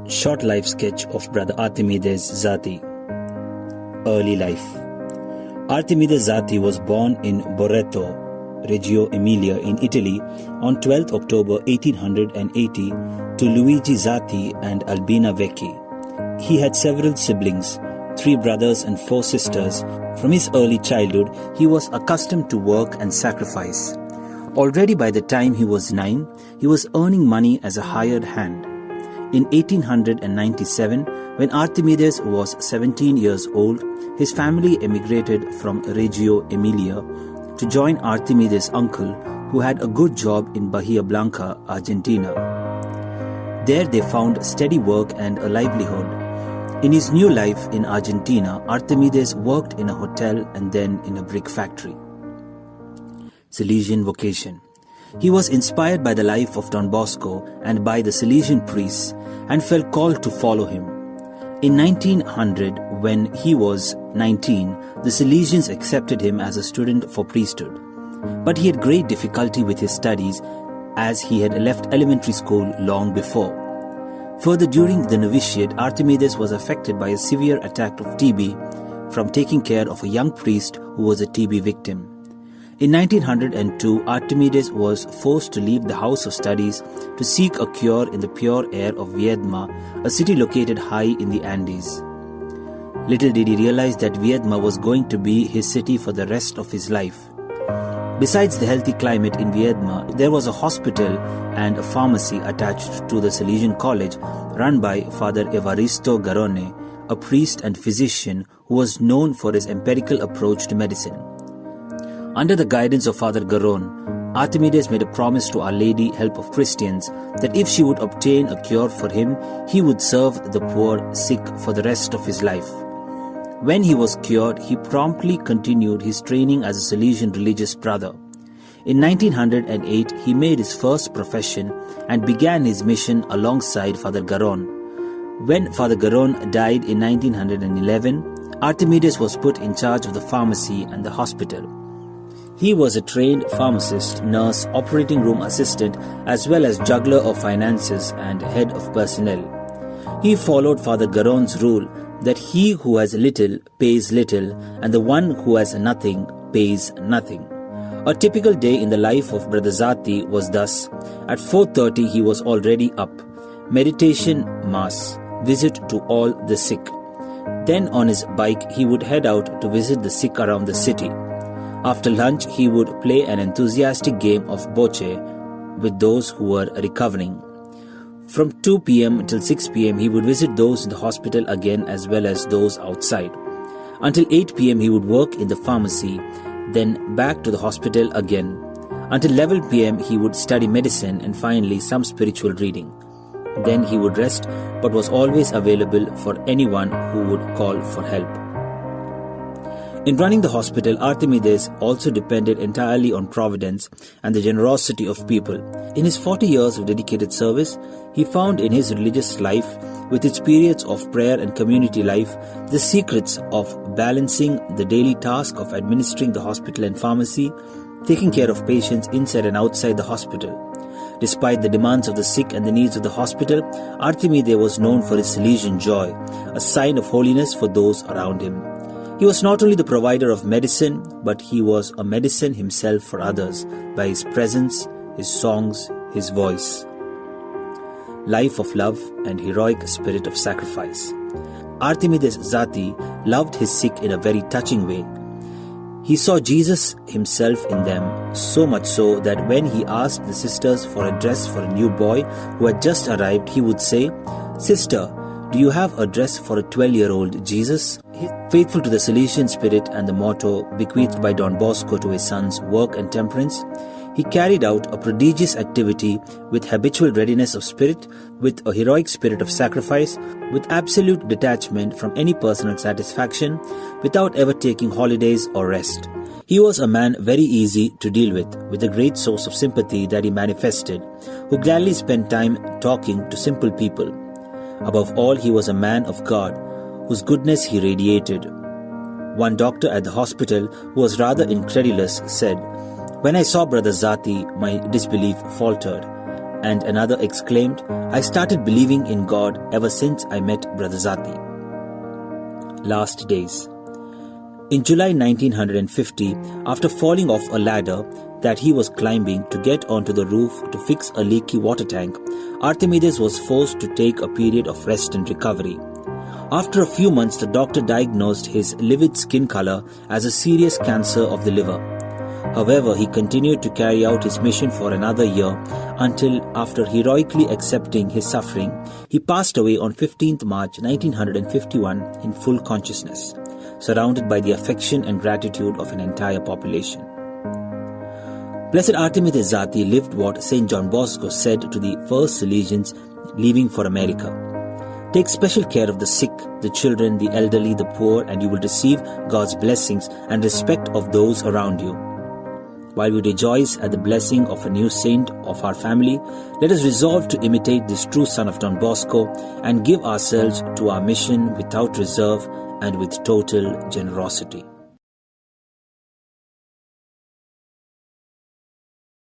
Short life sketch of Brother Artemides Zati. Early life. Artemides Zati was born in Boreto, Reggio Emilia in Italy on 12 October 1880 to Luigi Zati and Albina Vecchi. He had several siblings, 3 brothers and 4 sisters. From his early childhood, he was accustomed to work and sacrifice. Already by the time he was 9, he was earning money as a hired hand. In 1897, when Artemides was 17 years old, his family emigrated from Reggio Emilia to join Artemides' uncle, who had a good job in Bahia Blanca, Argentina. There they found steady work and a livelihood. In his new life in Argentina, Artemides worked in a hotel and then in a brick factory. Salesian vocation. He was inspired by the life of Don Bosco and by the Salesian priests and felt called to follow him. In 1900, when he was 19, the Salesians accepted him as a student for priesthood. But he had great difficulty with his studies as he had left elementary school long before. Further, during the novitiate, Artemides was affected by a severe attack of TB from taking care of a young priest who was a TB victim. In 1902, Artemides was forced to leave the house of studies to seek a cure in the pure air of Viedma, a city located high in the Andes. Little did he realize that Viedma was going to be his city for the rest of his life. Besides the healthy climate in Viedma, there was a hospital and a pharmacy attached to the Salesian College run by Father Evaristo Garrone, a priest and physician who was known for his empirical approach to medicine. Under the guidance of Father Garrone, Artemides made a promise to Our Lady, Help of Christians, that if she would obtain a cure for him, he would serve the poor sick for the rest of his life. When he was cured, he promptly continued his training as a Salesian religious brother. In 1908, he made his first profession and began his mission alongside Father Garrone. When Father Garrone died in 1911, Artemides was put in charge of the pharmacy and the hospital. He was a trained pharmacist, nurse, operating room assistant, as well as juggler of finances and head of personnel. He followed Father Garrone's rule that he who has little pays little and the one who has nothing pays nothing. A typical day in the life of Brother Zati was thus: at 4:30 he was already up. Meditation, mass, visit to all the sick. Then on his bike he would head out to visit the sick around the city. After lunch, he would play an enthusiastic game of bocce with those who were recovering. From 2 p.m. till 6 p.m., he would visit those in the hospital again as well as those outside. Until 8 p.m., he would work in the pharmacy, then back to the hospital again. Until 11 p.m., he would study medicine and finally some spiritual reading. Then he would rest, but was always available for anyone who would call for help. In running the hospital, Artemides also depended entirely on providence and the generosity of people. In his 40 years of dedicated service, he found in his religious life, with its periods of prayer and community life, the secrets of balancing the daily task of administering the hospital and pharmacy, taking care of patients inside and outside the hospital. Despite the demands of the sick and the needs of the hospital, Artemides was known for his Salesian joy, a sign of holiness for those around him. He was not only the provider of medicine, but he was a medicine himself for others by his presence, his songs, his voice. Life of love and heroic spirit of sacrifice. Artemides Zati loved his sick in a very touching way. He saw Jesus himself in them, so much so that when he asked the sisters for a dress for a new boy who had just arrived, he would say, "Sister, do you have a dress for a 12-year-old Jesus?" Faithful to the Salesian spirit and the motto bequeathed by Don Bosco to his sons, work and temperance, he carried out a prodigious activity with habitual readiness of spirit, with a heroic spirit of sacrifice, with absolute detachment from any personal satisfaction, without ever taking holidays or rest. He was a man very easy to deal with a great source of sympathy that he manifested, who gladly spent time talking to simple people. Above all, he was a man of God, whose goodness he radiated. One doctor at the hospital, who was rather incredulous, said, "When I saw Brother Zati, my disbelief faltered. And another exclaimed, "I started believing in God ever since I met Brother Zati." Last days. In July 1950, after falling off a ladder that he was climbing to get onto the roof to fix a leaky water tank, Archimedes was forced to take a period of rest and recovery. After a few months, the doctor diagnosed his livid skin color as a serious cancer of the liver. However, he continued to carry out his mission for another year until, after heroically accepting his suffering, he passed away on 15th March 1951 in full consciousness, surrounded by the affection and gratitude of an entire population. Blessed Archimedes Zati lived what St. John Bosco said to the first Salesians leaving for America. Take special care of the sick, the children, the elderly, the poor, and you will receive God's blessings and respect of those around you. While we rejoice at the blessing of a new saint of our family, let us resolve to imitate this true son of Don Bosco and give ourselves to our mission without reserve and with total generosity.